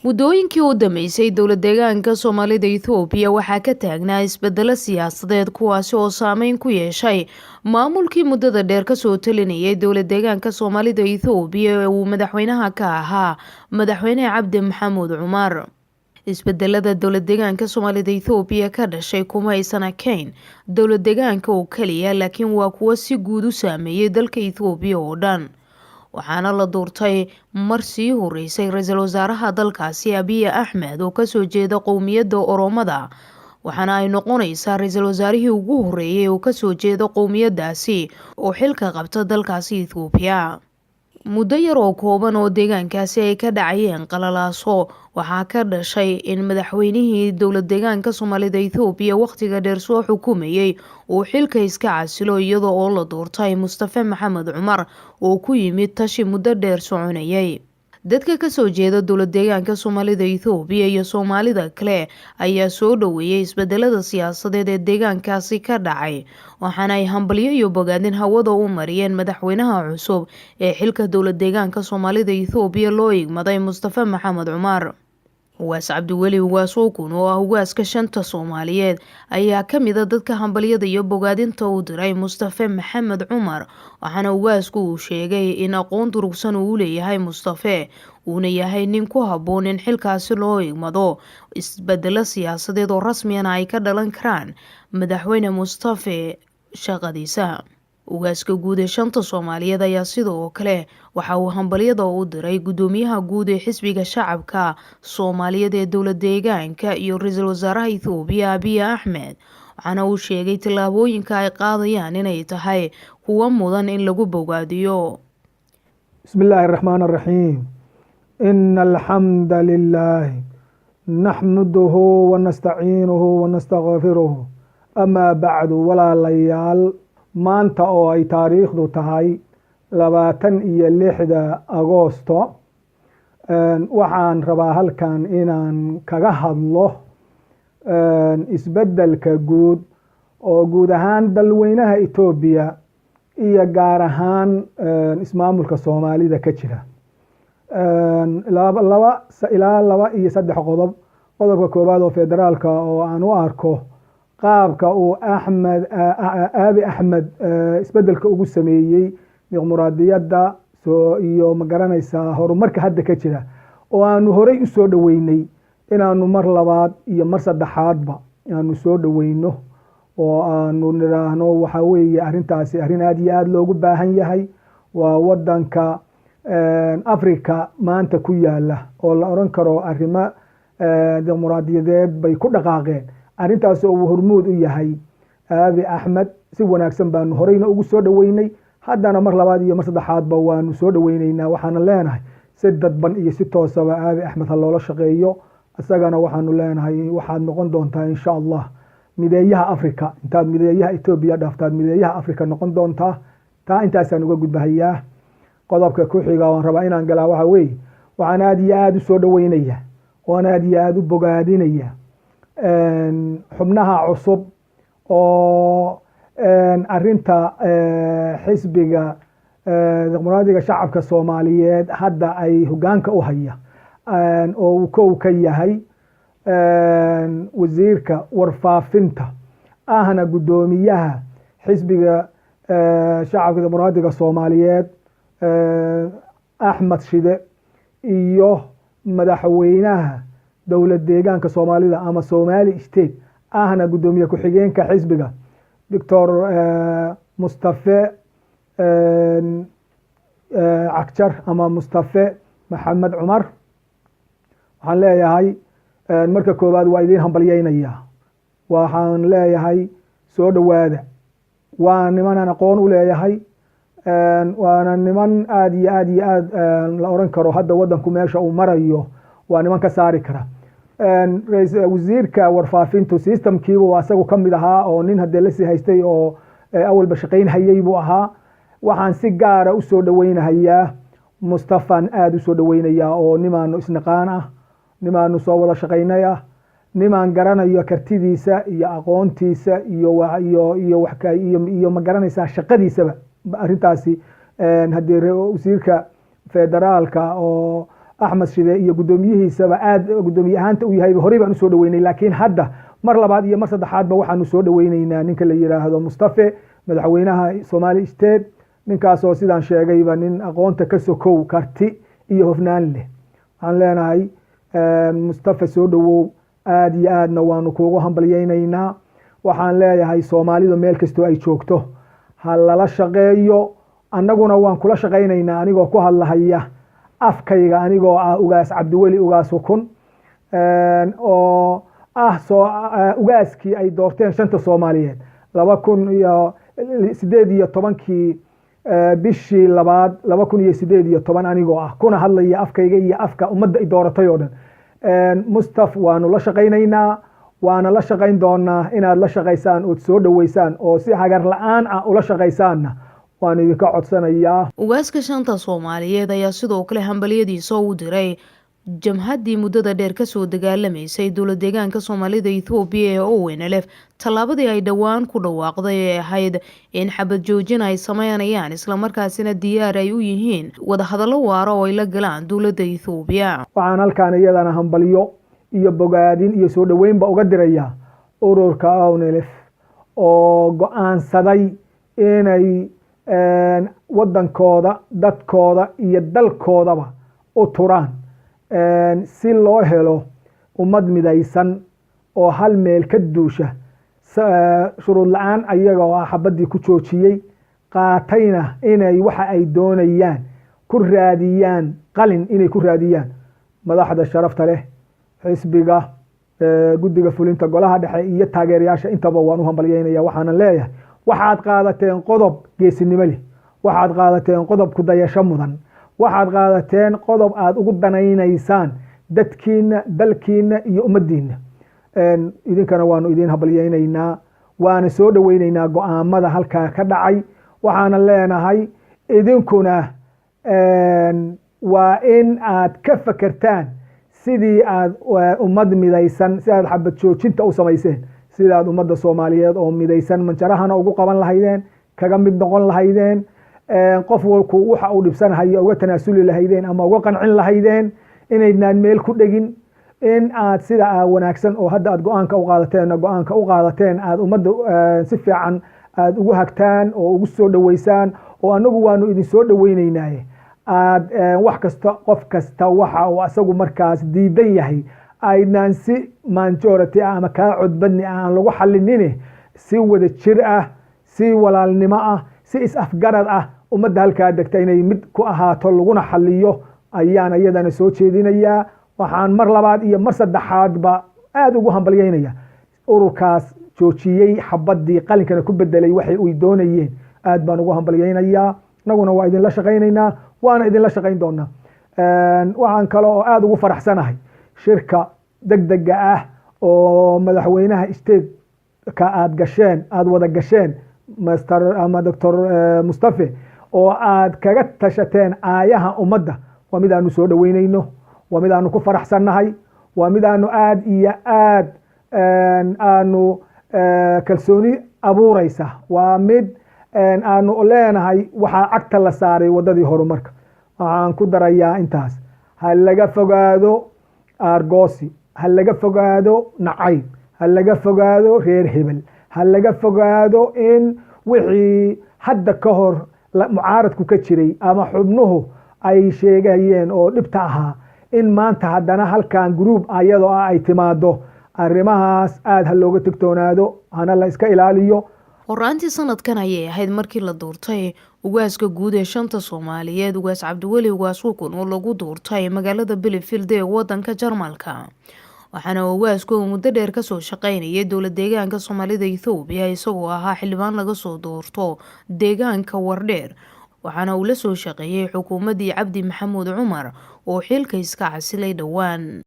muddooyinkii u dambeysay dowlad deegaanka Soomaalida Itoobiya waxaa ka taagnaa isbedelo siyaasadeed kuwaasi oo saameyn ku yeeshay maamulkii muddada dheer ka soo talinayay dowlad deegaanka Soomaalida Itoobiya ee uu madaxweynaha ka ahaa madaxweyne maxamed cumar. isbedelada dowlad deegaanka Soomaalida Itoobiya ka dhashay kuma aysan akayn dowlad deegaanka oo kaliya laakiin waa kuwa si guud u saameeyay dalka Itoobiya oo dhan. waxaana la doortay mar sii horeysay ra'iisul wasaaraha dalkaasi Abiy Ahmed oo ka soo jeeda qowmiyadda Oromada, waxaana ay noqonaysaa ra'iisul wasaarihii ugu horeeyay oo ka soo jeeda qowmiyaddaasi oo xilka qabta dalkaasi Itoobiya. muddo yar oo kooban oo deegaankaasi ay ka dhacayeen qalalaaso waxaa ka dhashay in madaxweynihii dowlad deegaanka Soomaalida Itoobiya waqtiga dheer soo xukumayay uu xilka iska casilo iyadoo oo la doortay mustafe maxamed cumar oo ku yimid tashi muddo dheer soconayay. dadka ka soo jeeda dowlad deegaanka Soomaalida Itoobiya iyo Soomaalida kale ayaa soo dhaweeyay isbedelada siyaasadeed ee deegaankaasi ka dhacay, waxaana ay hambalyo iyo bogaadin hawada u mariyeen madaxweynaha cusub ee xilka dowlad deegaanka Soomaalida Itoobiya loo igmaday mustafe maxamed cumar. ugaas cabdiweli ugaas oo ah ugaaska shanta Soomaaliyeed ayaa ka mid ah dadka hambalyada iyo bogaadinta u diray mustafe maxamed cumar, waxaana ugaasku uu sheegay in aqoon durugsan uu leeyahay mustafe uuna yahay nin ku habboon in xilkaasi loo igmado isbedelo siyaasadeed oo rasmiyana ay ka dhalan karaan madaxweyne mustafe shaqadiisa. ugaaska guud ee shanta Soomaaliyeed ayaa sidoo kale waxa uu hambalyada u diray gudoomiyaha guud ee xisbiga shacabka Soomaaliyeed ee dowlad deegaanka iyo ra'iisul wasaaraha Itoobiya Abiy Ahmed, waxaana uu sheegay tallaabooyinka ay qaadayaan inay tahay kuwa mudan in lagu bogaadiyo. bismillaahi raxmaani raxiim innal hamda lillaahi naxmaduhu wa nastaciinuhu wa nastaghfiruhu amaa bacdu. walaalayaal, maanta oo ay taariikhdu tahay 26 Agoosto waxaan rabaa halkan inaan kaga hadlo isbedelka guud oo guud ahaan dalweynaha Itoobiya iyo gaar ahaan ismaamulka Soomaalida ka jira. ilaa 2 iyo 3 qodob. qodobka koowaad oo federaalka oo aan u arko qaabka uu Abiy Ahmed isbedelka ugu sameeyay dimuqraadiyadda iyo magaranaysaa horumarka hadda ka jira oo aanu horey u soo dhaweynay inaanu mar labaad iyo mar saddexaadba aanu soo dhaweyno oo aanu niraahno waxa weeye arrintaasi arrin aad iyo aad loogu baahan yahay. waa wadanka Afrika maanta ku yaala oo la oran karo arrimo dimuqraadiyadeed bay ku dhaqaaqeen. arrintaas oo uu hormuud u yahay Abiy Ahmed. si wanaagsan baanu horeyna ugu soo dhaweynay, haddana mar labaad iyo mar saddexaadba waanu soo dhaweynaynaa. waxaana leenahay si dadban iyo si toosaba Abiy Ahmed ha loola shaqeeyo. isagana waxaanu leenahay waxaad noqon doontaa insha Allah mideeyaha Afrika. intaad mideeyaha Itoobiya dhaaftaad mideeyaha Afrika noqon doontaa. taa intaasaan uga gudbahayaa. qodobka ku xiga waan rabaa inaan galaa waxa weeye waxaan aad iyo aad u soo dhaweynaya oo aad iyo aad u bogaadinaya xubnaha cusub oo arinta xisbiga dimuqraadiga shacabka Soomaaliyeed hadda ay hogaanka u haya oo uu kow ka yahay wasiirka warfaafinta ahna gudoomiyaha xisbiga shacabka dimuqraadiga Soomaaliyeed Axmed Shide iyo madaxweynaha dowlad deegaanka Soomaalida ama Somali State ahna gudoomiye ku xigeenka xisbiga Dr. mustafe cagjar ama mustafe maxamed cumar. waxaan leeyahay marka koowaad waa idin hambalyeynaya. waxaan leeyahay soo dhawaada. waa niman aqoon u leeyahay, waana niman aad iyo aad la oran karo hadda wadanku meesha uu marayo waa niman ka saari kara. wasiirka warfaafintu systemkiiba waa asagu ka mid ahaa oo nin hadee la sii haystay oo awalba shaqayn hayay buu ahaa. waxaan si gaara u soo dhaweynayaa mustafan aad u soo dhaweynayaa oo nimaanu isnaqaan ah, nimaanu soo wada shaqaynay ah, nimaan garanayo kartidiisa iyo aqoontiisa iyo ma garanaysaa shaqadiisaba. arrintaasi hadii wasiirka federaalka oo axmed shide iyo gudoomiyihiisaba aad gudoomiye ahaanta u yahay horey baan usoo dhaweynay laakiin hadda mar labaad iyo mar saddexaadba waxaanu soo dhaweyneynaa ninka la yiraahdo mustafe madaxweynaha Somali State ninkaasoo sidaan sheegayba nin aqoonta ka sokow karti iyo hofnaan leh aan leenahay mustafe soo dhawow aad iyo aadna waanu kuugu hambalyeynayna waxaan leeyahay Soomaalidu meel kasto ay joogto ha lala shaqeeyo annaguna waan kula shaqeynaynaa anigoo ku hadlahaya afkayga anigoo ugaas cabdiweli ugaas ukun oo ugaaskii ay doorteen shanta Soomaaliyeed 2018 bishii labaad 2018 anigoo kuna hadlaya afkayga iyo afka ummadda ay dooratay oo dhan mustafe waanu la shaqeynaynaa waana la shaqeyn doonaa inaad la shaqeysaan oo soo dhaweysaan oo si hagar la'aan ula shaqeysaanna waan idinka codsanayaa ugaaska shanta Soomaaliyeed ayaa sidoo kale hambalyadiisa u diray jamhadii muddada dheer ka soo dagaalamaysay dowlad deegaanka Soomaalida Itoobiya ee ONLF talaabadii ay dhawaan ku dhawaaqday ee ahayd in xabad joojin ay sameynayaan isla markaasina diyaar ay u yihiin wada hadallo waara oo ay la galaan dowladda Itoobiya waxaan halkaan iyadana hambalyo iyo bogaadin iyo soo dhaweynba uga diraya ururka ONLF oo go'aansaday inay wadankooda dadkooda iyo dalkoodaba u turaan si loo helo ummad midaysan oo hal meel ka duusha shuruud la'aan ayaga oo xabadii ku joojiyay qaatayna inay waxa ay doonayaan ku raadiyaan qalin inay ku raadiyaan madaxda sharafta leh xisbiga guddiga fulinta golaha dhexe iyo taageerayaasha intaba waan u hambalyeynaya waxaana leeyahay waxaad qaadateen qodob geesinimo leh waxaad qaadateen qodob ku dayasho mudan waxaad qaadateen qodob aad ugu danaynaysaan dadkiina dalkiina iyo ummadiina idinkana waanu idin hambalyeynaynaa waana soo dhaweynaynaa go'aamada halkaa ka dhacay waxaana leenahay idinkuna waa in aad ka fakertaan sidii aad ummad midaysan si aad xabad joojinta u samayseen sida aad ummadda Soomaaliyeed oo midaysan manjarahana ugu qaban lahaydeen kaga mid noqon lahaydeen qof walku waxa uu dhibsanahay uga tanaasuli lahaydeen ama uga qancin lahaydeen inaydnaan meel ku dhegin in aad sida wanaagsan oo hadda aad go'aanka u qaadateen aad ummadda si fiican aad ugu hagtaan oo ugu soo dhaweysaan oo anagu waanu idin soo dhaweynaynaa aad wax kasta qof kasta waxa uu asagu markaas diidan yahay aydnaan si majority ama ka codbadni aan lagu xalinin si wada jir si walaalnimo si is-afgarad ummadda halkaa degta inay mid ku ahaato laguna xaliyo ayaan iyadana soo jeedinayaa waxaan mar labaad iyo mar saddexaadba aad ugu hambalyeynaya ururkaas joojiyay xabadii qalinkana ku bedelay waxay u doonayeen aad baan ugu hambalyeynayaa naguna waa idin la shaqeynaynaa waana idin la shaqeyn doonaa waxaan kale oo aad ugu faraxsanahay shirka degdega oo madaxweynaha state ka aad wada gasheen master ama Dr. Mustafe oo aad kaga tashateen aayaha ummadda waa mid aanu soo dhaweynayno waa mid aanu ku faraxsanahay waa mid aanu aad iyo aad aanu kalsooni abuuraysa waa mid aanu leenahay waxa cagta la saaray wadadii horumarka waxaan ku darayaa intaas ha laga fogaado argoosi ha laga fogaado nacayb ha laga fogaado reer hebel ha laga fogaado in wixii hadda ka hor mucaaradku ka jiray ama xubnuhu ay sheegayeen oo dhibta ahaa in maanta haddana halkan group ayadoo ay timaado arrimahaas aad ha looga tigtoonaado hana la iska ilaaliyo horaantii sanadkan ayay ahayd markii la doortay ugaaska guud ee shanta Soomaaliyeed ugaas cabdiweli ugaas ukun oo lagu doortay magaalada Bielefeld ee wadanka Jarmalka waxaana ugaasku muddo dheer ka soo shaqeynayay dowlad deegaanka Soomaalida Itoobiya isagoo ahaa xildhibaan laga soo doorto deegaanka Wardheer waxaana uu la soo shaqeeyay xukuumadii Cabdi Maxamed Cumar oo xilka iska casilay dhawaan